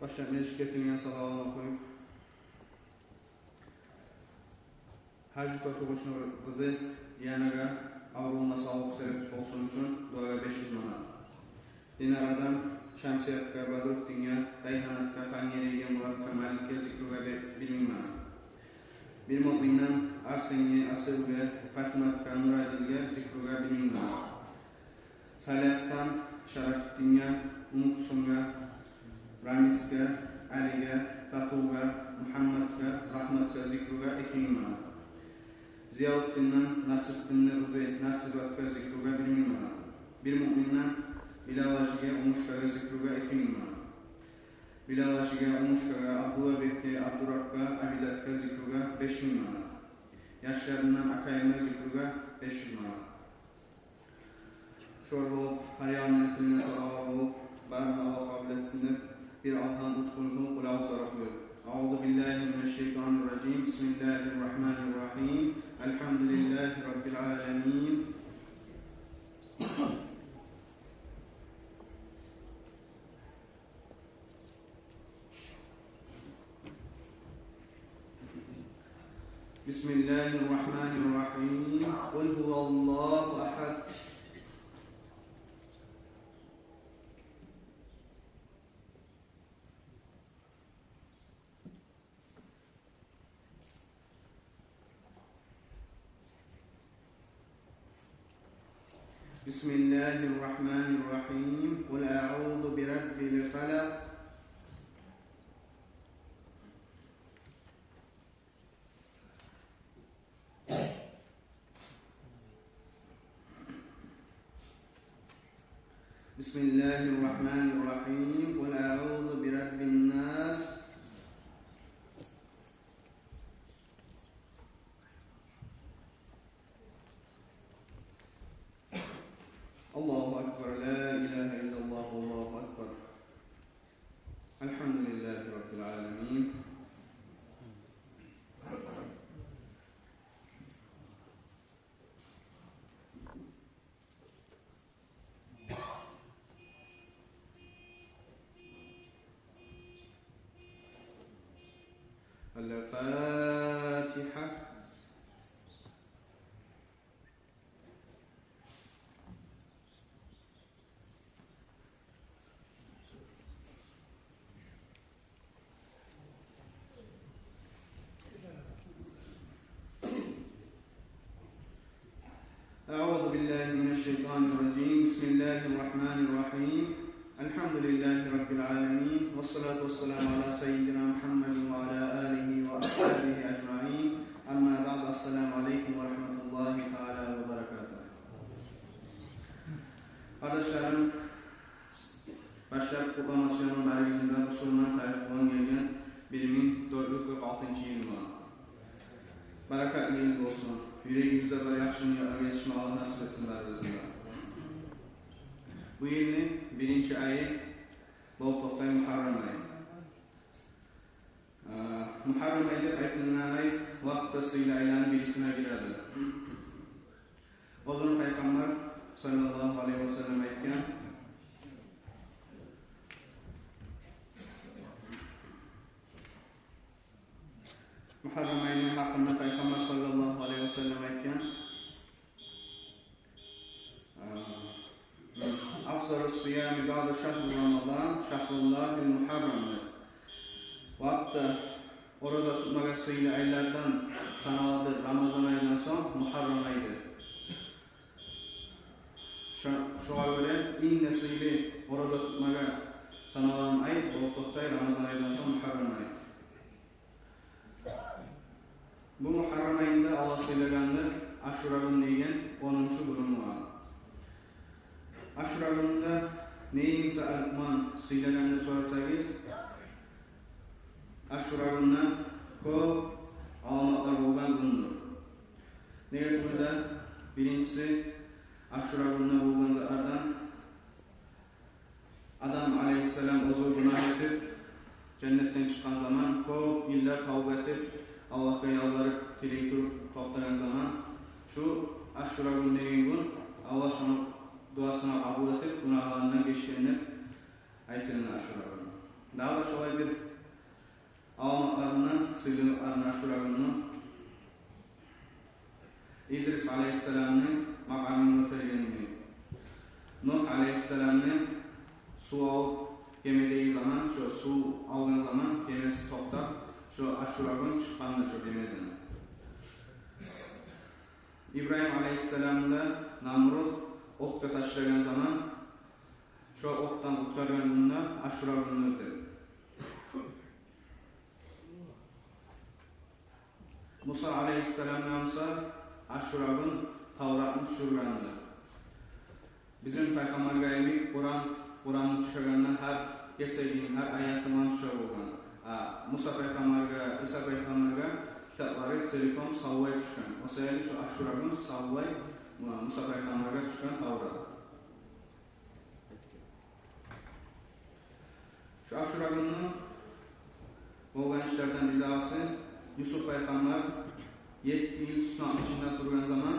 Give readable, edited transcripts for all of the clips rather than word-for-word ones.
başlangıç getirgen salavını okuyup Hacı Totuğuş'un kızı Diyana'ga avrulma sağlık sebep olsun için doğa 500 manat. Dinaradan Şamsiyatka, Badruddin'ga, Dayhanatga, Xanyeriga, Muratga, Malikga, Zikruga 1000 manat. Bir mu'mindan Arsenga, Asılga, Fatimatka, Nuradilga, Zikruga 1000 manat. Salatdan Şarafuddinga, Umkusumga, Ramisga, Aliga, Fatuga, Muhammadga, Rahmatga, Zikruga 2000 manat. Ziyavuddindan Nasiruddinni Rıza, Nasibatga, Zikruga 1000 manat. Bir mu'mindan Bilavashiga, Umushkaga, Zikruga 2000 manat. Bilavashiga, Umushkaga, Abdulabekga, Abdurabga, Abidatka, Zikruga 5000 manat. Yaşlarından Akayma, Zikruga 500 manat. Şol bolup, Haryanın tiline salava bolup, barına Allah kabul etsinler. Bir Allah'ın uçkunluğunu kulağı sorak buyur. Euzu billahi mineşşeytanirracim. Bismillahirrahmanirrahim. Elhamdülillahi Rabbil alemin. Bismillahirrahmanirrahim. Kul huvallahu ahad. Bismillahirrahmanirrahim. Kul a'udhu birabbil falaq. Bismillahirrahmanirrahim. Kul a'udhu birabbin nas. Allahu Ekber, la ilahe illallah, Allahu Ekber. Elhamdülillahi Rabbil alemin. El-Fatiha. Euzu billahi mineşşeytanirracim. Bismillahirrahmanirrahim. Elhamdülillahi Rabbil alemin. Vessalatu vesselamu ala seyyidina Muhammedin ve ala alihi ve ashabihi ecmaîn. Amma ba'd. Esselamu aleyküm ve rahmetullahi teala ve berekatuhu. Kardeşlerim, Başlar Kutlamasyonun merkezinde Müslüman tarihten gelgen 1446 yıl var. Bereketli yıl olsun. Yüreğimizde bir yaxşılığa geçme Allah nasip etsinler bizimle. Bu yılın birinci ayı Bol Toktay Muharrem ayı. Muharrem ayıdır ayetilen ay vaktasıyla aylarının birisine girerdi. O zaman Peygamber sallallahu aleyhi ve sellem ayetken Muharrem ayının hakkında Peygamber sallallahu aleyhi ve sellem ayetken Afzalus siyami ba'da şahru Ramazan şahrullahil muharremdir. Vakti oruza tutmak sayılı aylardan sanaladır. Ramazan ayından sonra Muharrem ayıdır. Şuna göre en nesili oruza tutmak sanalanan ay Boltoktay Ramazan ayından sonra Muharrem ayı. Bu Muharrem ayında Allah söyleganlar Aşura günü degan 10. bölümü var. Aşura gününde neyimize alman söyleganlar sorasangiz Aşura gününe ko'p alomatlar bo'lgan kundir. Nega turda? Birinchisi Aşura gününe bo'lgan zatlardan Adam aleyhisselam o'zi gunoh etib jannatdan chiqqan zaman ko'p yillar tavba etib Allah'a yalvarıp tiley turib to'xtagan zaman shu Aşura günü degan kun Allah shuni duasini qabul etib gunohlardan kechganini aytilgan Aşura günü. Daha da şolay bir alamatlarından sığınıklarına Aşura günü İdris aleyhisselam'ın makamını ötelgenini, Nuh aleyhisselam'ın su alıp gemediği zaman, şu su aldığı zaman gemisi toktap, şu Aşura günü çıkandı şu gemeden. İbrahim aleyhisselam'da Namrud okta taşlayan zaman, şu oktan kurtargan günler Aşura günüdür. Musa aleyhisselam'sa Aşura günü Tavrat'ın düşürgandı. Bizim peygamberlerimiz Kur'an'ı düşürganlar her geçerliğin, her ayetinin düşürgan. Musa peygamberge, İsa peygamberge kitapları Selikom savvay düşkan. O sebeple şu Aşura günü savvay Musa peygamberge düşkan Tavrat. Şu Aşura günü olgan işlerden bir dahası Yusuf peygamber 7 yıl tsunami içinde durgan zaman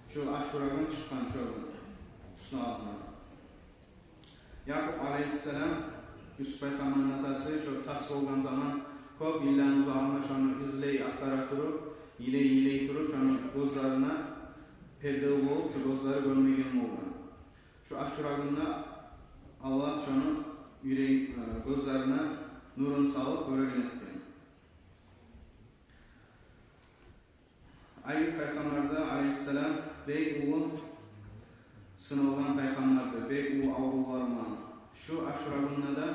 şu Aşura günü çıkan şu tsunami. Yakup aleyhisselam Yusuf peygamberin atası şu tas olgan zaman ko'p yildan uzağında şunu izley aktara turup, iley turup şunu gözlerine perde olup, şu gözleri görmegen olgan. Şu Aşura günü Allah şunu gözlerine nurun salıp göregen etti. Ayyub peygamberda aleyhisselam bey oğul sınavlan peygamberdi, bey oğul avrularman. Şu Aşura günü da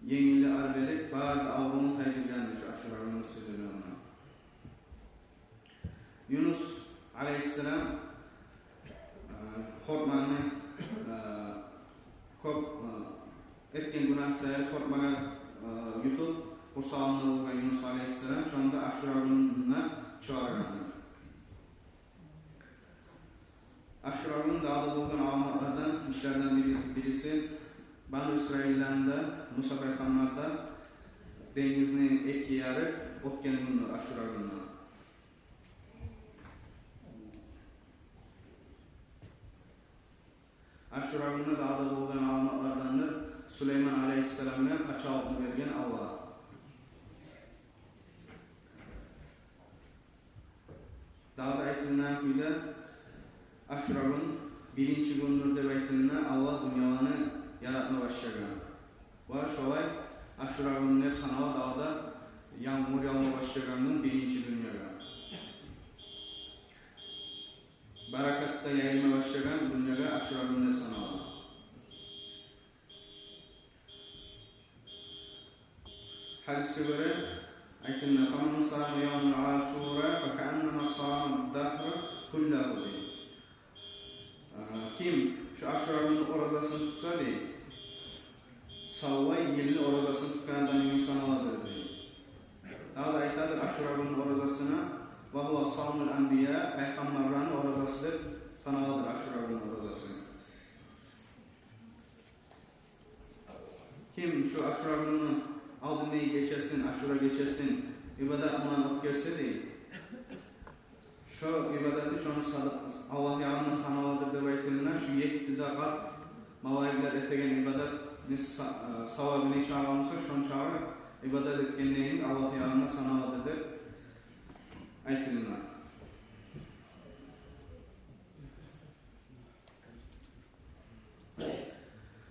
yengili arbelik bazı avruğunu taydırgandı şu Aşura günü sözülüyorlar. Yunus aleyhisselam korkmanı etken günah sayı korkmaga yutup kursağında olgan Yunus aleyhisselam şu anda Aşura gününe çağırgandı. Aşura günü dağda olgan avmatlardan işlerden birisi Banu İsrail'den de Musa peygamber'de denizinin iki yarı otken günü Aşura günü. Aşura günü dağda olgan avmatlardan da Süleyman aleyhisselam'a kaçalıkını vergen Allah. Dağda aytılgan kuyda Aşura günü birinci gündür deb aytılgan Allah dünyanı yaratma başlagan. Va şolay Aşura günü deb sanala dağda yağmur yağma başlaganın birinci günüga. Barakatta yayılma başlagan dünyaga Aşura günü deb sanala. Hadisga göre aytılgan "Faman sama yawmul Aşura fekannama sama dahra kullahu." Kim şu Aşura günü orazasını tutsa değil, savvay yılını orazasını tutkandan insan aladır değil. Daha da aytadır Aşura günü orazasına ve huve savmul enbiya, peygamberlerin orazasıdır sanaladır Aşura günü orazası. Kim şu Aşura günü aldığını geçersin, Aşura geçersin, ibadet aman okuyarsa değil, şu ibadeti şunu Allah yağına sanaladır deb aytılgan şu 7 kat mavayibler etegen ibadet savabı neçe alınsa şonçağı ibadet etkenliğin Allah yağına sanaladır deb aytılgan.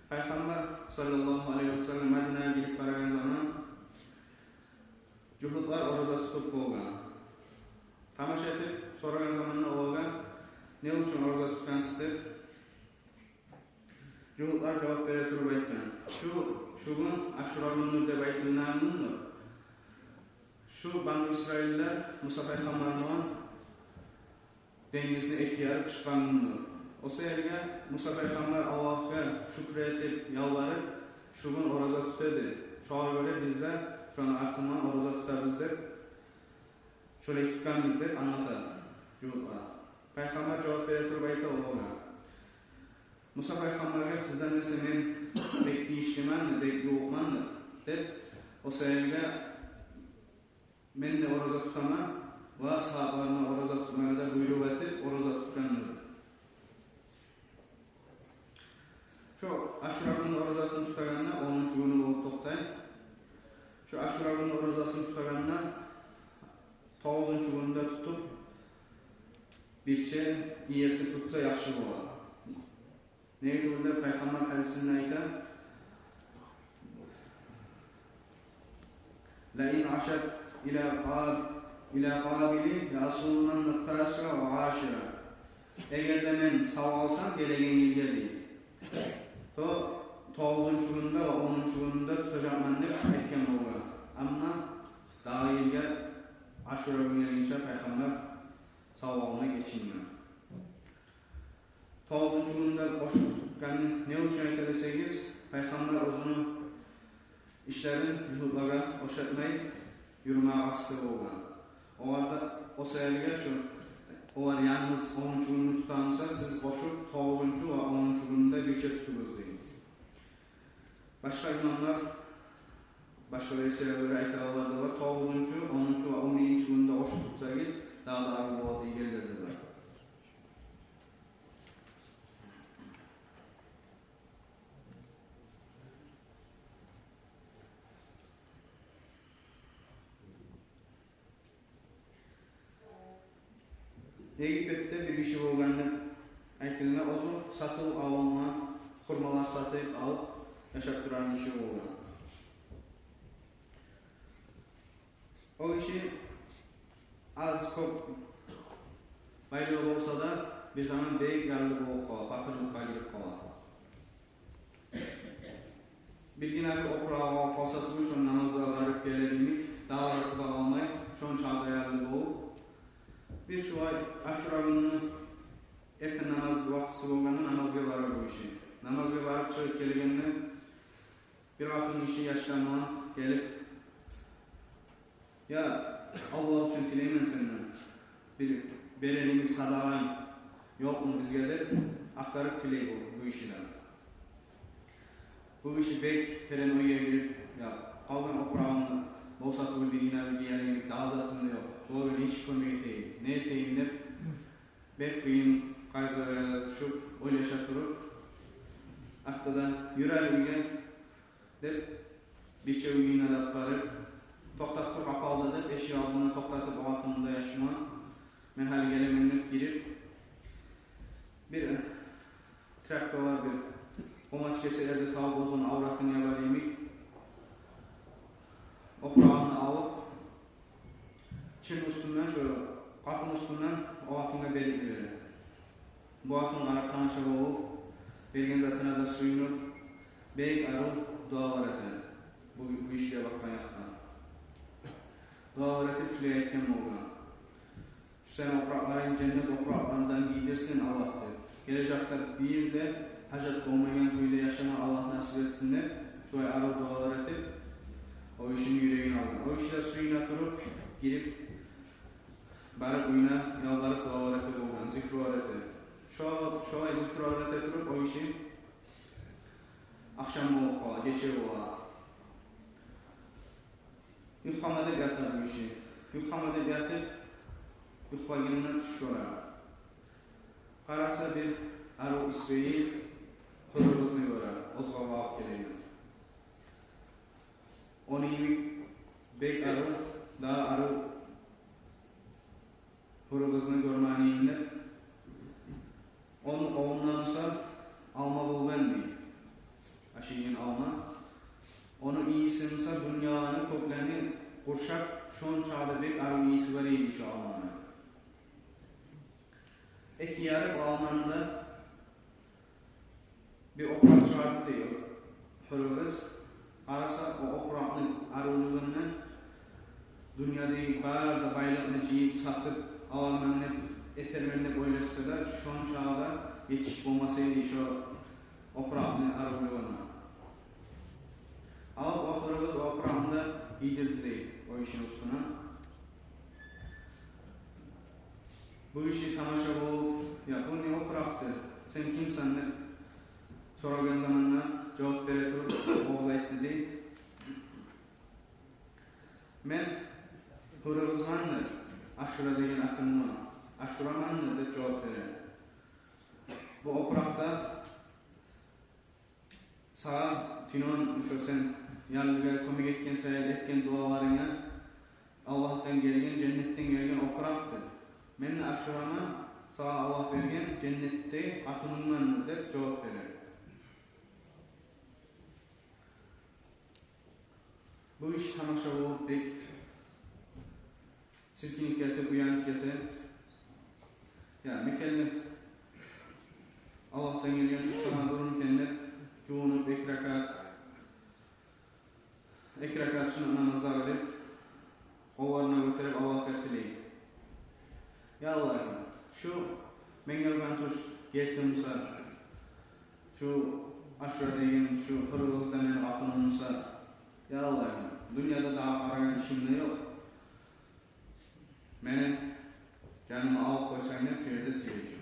Peygamber sallallahu aleyhi ve sellem Medine'ye gelip baragan zaman Cuhudlar oruza tutup bolgan. Tamaşa etip soragan zamanında olgan ne uchun oruza tutgansizdir? Cuhudlar cevap bere turib aytgan. Şu gün Aşura günü deb aytilganmi? Şu Banu İsraillar Musa peygamberning dengizni iki yarib chiqqan günü. O yerga Musa peygamber Allohga shukr etib, yalvarib, şu gün oruza tutadi. Şoğa göre bizler şunu artından oruza tutamiz deb şöyle tutganmiz deb anlatadi. Peygamber cevap bere turib aytadi. Musa peygamberga sizdan desa men bek deyishlimanmi, bek yo'qmanmi deb o yerga men de oruza tutaman va sahobalarni oruza tutmaga buyruq etib oruza tutgandir. Şu Aşura günü orazasını tutaganda 10. günü bolup toktay. Şu Aşura günü orazasını tutaganda 9. gününde tutup birçe iyertip tutsa yaxşı bolar. Neydi burada Peygamber hadisinde ayta La in aşat ila qabili yasunan nattasra ve aşira. Eğer de men sağ alsam gelegen yılga değil. To 9. gününde ve 10. gününde tutacağım dep aytgan bolgan. Amma daha yılga Aşura günü gelince Peygamber savabına geçinmiyor. 9. gününde koşup tutkanını ne için ayta desegiz, Peygamber ozunu işlerin juhutlara oşatmayı yürümeye aslı olgan. Olarda o sayılga şu, olar yalnız 10. gününü tutansa siz koşup 9. ve 10. gününde birçe tutunuz deyin. Başka imamlar, başka versiyaları aytalar da var. 9. 10. ve 11. gününde koşup tutsanız daha da ağır oladı gelirdiler. Egipet'te bir işi bolganını aytılına ozu satıl alınma, hurmalar satıp alıp yaşap duran işi bolgan. O işi az kop bayrağı olsa da bir zaman beyik geldi bolup kalıp, bakırlıkka girip kalıp. Bilgin abi okurağa kalsa tuğu şun namazda garip gelebilmek, daha ratıda almay, şun çağda geldi bolup. Bir şu ay Aşura günü erken namaz vaktisi bolganda namazga barar bu işi. Namazga barıp çıkıp kelgende bir atın işi yaşlanma gelip ya Allah için tileymen senden bir berelimik sadağayım yok mu bizge de aktarıp tiley bu işinden. Bu işi bek teren oyya girip ya kalgan okurağını bolsa tuğul bilgiler giyelimlik daha zatında yok. Doğru hiç kömeği değil. Ne eteyim de bek kıyım kaygılarına düşüp oylaşa durup haftada yürer uygen de birçe uygun adapları toktatıp kapalı da eşya aldığında toktatıp altında yaşama men hali gelemenlik girip bir traktora bir omaç keselerde tağ bozun avratını yapar yemek o kurağını alıp Çin üstünden şöyle kapın üstünden o atına belirli verir. Bu atın Arap tanışır olup belgen zatına da suyunur beyik arı dua var eder. Bu işliğe bakkan yaktan. Dua var edip şuraya etken olgan. Şu sen oprakların cennet opraklarından giydirsin Allah'tır. Gelecekte bir de hacet olmayan köyde yaşama Allah nasip etsin de şöyle arı dua var edip o işin yüreğini alır. O işle suyuna turup girip barıp uyuna yalvarıp dua var edip olgan. Zikru var edip. Şu ay zikru var edip turup o işi akşam olup kala, geçer ola. Yukham edip yatar bu işi. Yukham edip yatıp yukhva gününe tuş olar. Karasa bir arı isveyi hırrızını görer. Ozga vaqt geleydi. Onu yemek bek arı, daha arı hırrızını görmeyinler. Onu oğunlanırsa alma bulgan değil. Aşiyin alma. Onu iyisinse dünyanın köklerini kurşak şon çağda bek arı iyisi var eydi şu almanı. Eki yarı almanında bir oprak çağırdı diyor. Hırgız arasa o oprakın arılığını dünyadaki bağırda bayrakını ciyip satıp almanını etermenini oylaşsalar şon çağda yetişip olmasaydı şu oprakın arılığını. Alıp o hırgız o oprakını yedirdi değil o işin üstüne. Bu işi tamaşa olup, ya bu ne operaktı, sen kimsen de sorarken zamanla cevap vere turup oğuz aytti değil. Men hırgızmandır, Aşura degen atımı, Aşura mandır de cevap vere. Bu operakta sağa tinon şu sen yanıga kömek etken sayıl etken dualarına Allah'tan gelgen, cennetten gelgen opuraktır. Men aşurama sağa Allah bergen cennette atınından dep cevap verir. Bu iş tamaşa bolup bek sirkinip ketip, uyanıp ketip. Ya mekelli Allah'tan gelgen üç sana durun kendip cuğunup ek rakat sünnet namazlar edip ovarına götürüp Allah bertileyim. Ya Allah'ım şu mengelgan tuş geçtiğimizde şu aşure degen şu hırgızdan meni atınımsa ya Allah'ım dünyada daha aragan işimde yok. Meni canımı alıp koysan hep şu yerde tüyeceğim.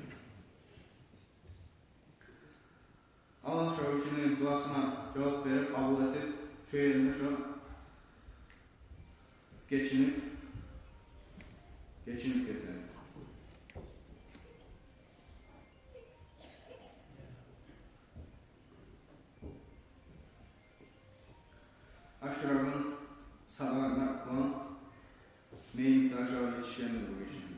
Allah şu işinin duasına cevap verip kabul edip şu yerine şu geçinip getirin. Aşura'nın sağlarına olan neyi miktarca yetişkendir bu işin.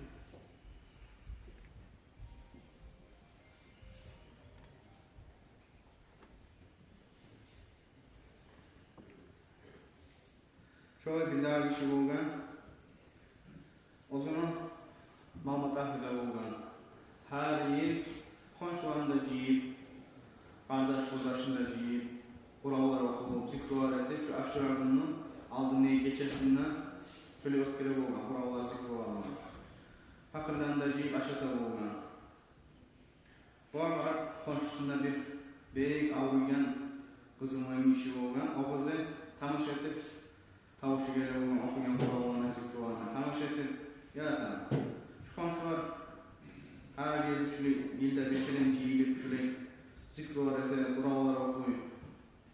Şöyle bir daha kişi olgan, o zaman Mahmut Ahmet'e olgan. Her yıl konşularında ciyip, kardeşinde ciyip, kurallar okup, zikrular edip, şu aşırarının aldığını geçesinden şöyle ötkere olgan, kurallar zikrularına. Fakirden da ciyip aşata olgan. Bu arada konşusunda bir beyik avuygen kızımın işi olgan. O kızı tanış edip, tavuşu gele olgan, okuyan kurallarına, zikrularına tanış edip, yaratan. Şu konşular her gezip şöyle yılda bir kelen ciyilip, şöyle zikrular edip, kurallar okuyup,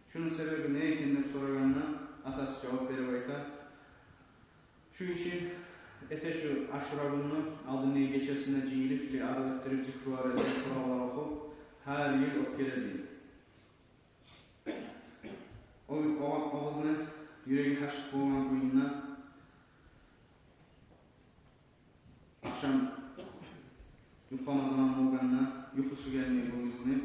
şunun sebebi ne ekendip soraganına atası cevap verip aytar. Şu işi ete şu aşura gününü aldığını geçesinde ciyilip, şöyle arı ettirip, zikrular edip, kurallar okup, her yıl ot geledi. O kızının yüreği haşık boğulan kuyundan akşam yuklama zaman olganına yukusu gelmeyi bu yüzüne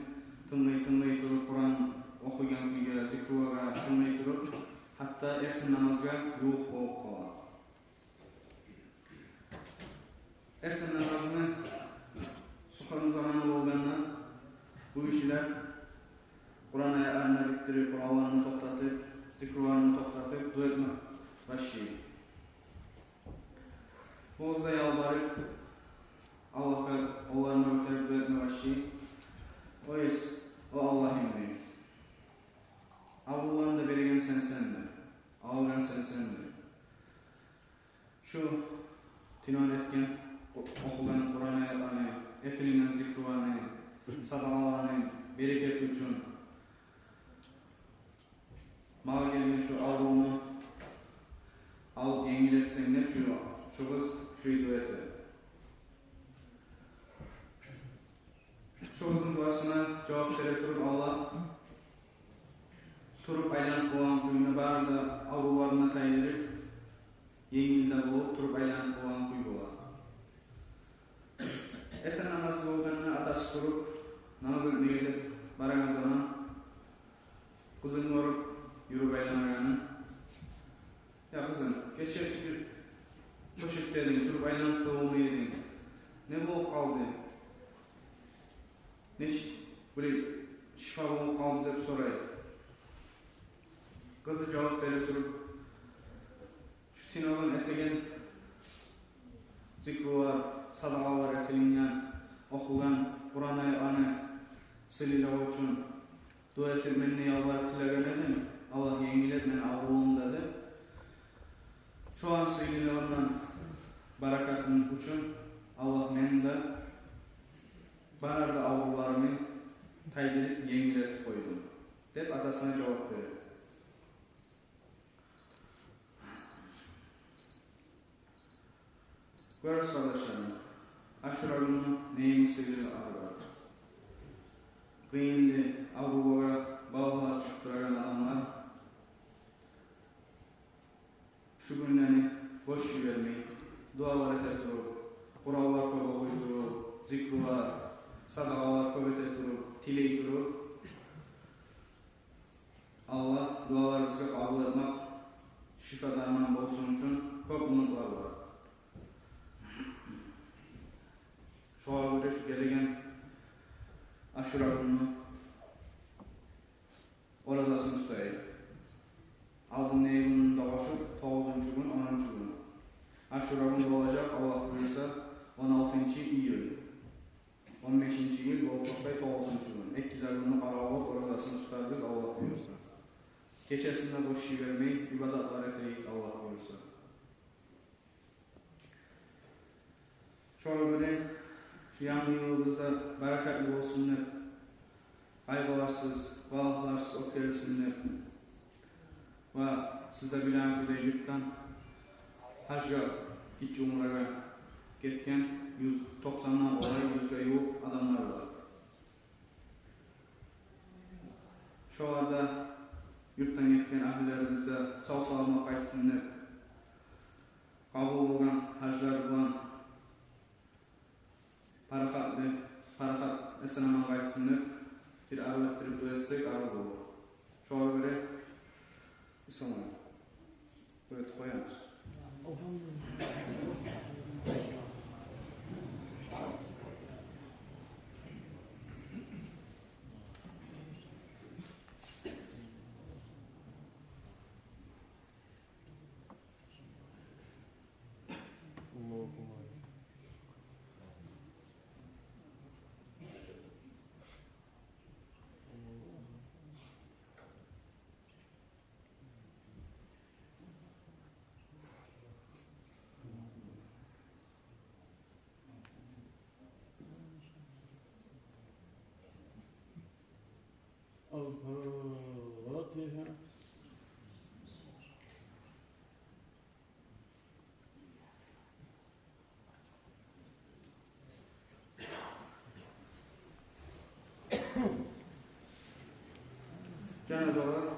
tınlayı durup Kur'an okuyan kuyuya, zikruvaga tınlayı durup hatta erken namazga yuh boğup koğan. Erken namazını sukarın zamanı olganına bu işler Kur'an ayarına bittirip, Kur'anlarını toplatıp, zikrularını toplatıp, duyurma başlayıp. Bozda yalvarıp, Allah'ını öterip duyurma başlayıp, o Allah'ım Allah'ın da beregen sendir, Allah'ın sendir. Şu tinan etken, okulan Kur'an ayarlarını, etilinen zikrularını, sadağalarını, bereket üçün, mal gelin şu avruğunu alıp yengiletsen hep şu kız şuyu dua eder. Şu kızın duasına cevap vereturup Allah turup aylanıp boğan kuyunu bari da avrularına tayirip yengilde boğup turup aylanıp boğan kuyu boğan. Erten namazı boğanına atası turup namazını gelip baragan zaman kızını vurup yürü baylanağının. Ya kızım, geçer çünkü poşet dedin, turup aylanıp doğumu yedin. Ne bulup kaldı? Ne böyle şifa bulup kaldı deyip sorayım. Kızı cevap verip durup şu tinalan etegen zikrular, sadağalar etilingen, okulan Kur'an ayağını silile için dua etip menni yalvarıp tilegen edin. Allah yengilet meni avruğum dedi. Şu an sililenden barakatının için Allah meni de bana da avrularımı taydırıp yengiletip koydu. Deyip atasına cevap verir. Görüyoruz kardeşlerim. Aşura günü neyin sevgili araba. Kıyımlı avruğa bağlığa düşüp duran adamlar şu günlerini boş vermeyin, dualar ete durup, kurallar koyup durup, zikrular, sadakalar koyup ete durup, tiley durup, Allah dualarımızı kabul etmek, şifa derman olsun için çok umutlar var. Şu an göre şu gelegen Aşura günü orazasını tutayım. Aldın neyi gününde başıp 9. gün, 10. gün. Aşura günü olacak, Allah buyursa 16. iyul. 15. yıl Volkok'ta 9. gün. Ekkiler günü qarabaq orazasını tutar biz, Allah buyursa. Keçesinde boş şey vermeyin, ibadatlar eteyik, Allah buyursa. Şu an göre şu yanlı yılımızda bereketli olsunlar, kaygılarsız, bağlarsız ot gelsinler ve siz de bilen bu da yurttan hacca, gitçi umraya gitken 190'dan olay 100'e yok adamlar var. Şu anda yurttan gitken ahlilerimizde sağ sağlıma kayıtsınlar, kabul olan haclar bulan parakat esnama kayıtsınlar, bir arı ettirip duyetsek arı olur. Şu an göre bir sonra böyle koyarız. الفاتحة. Cenazeler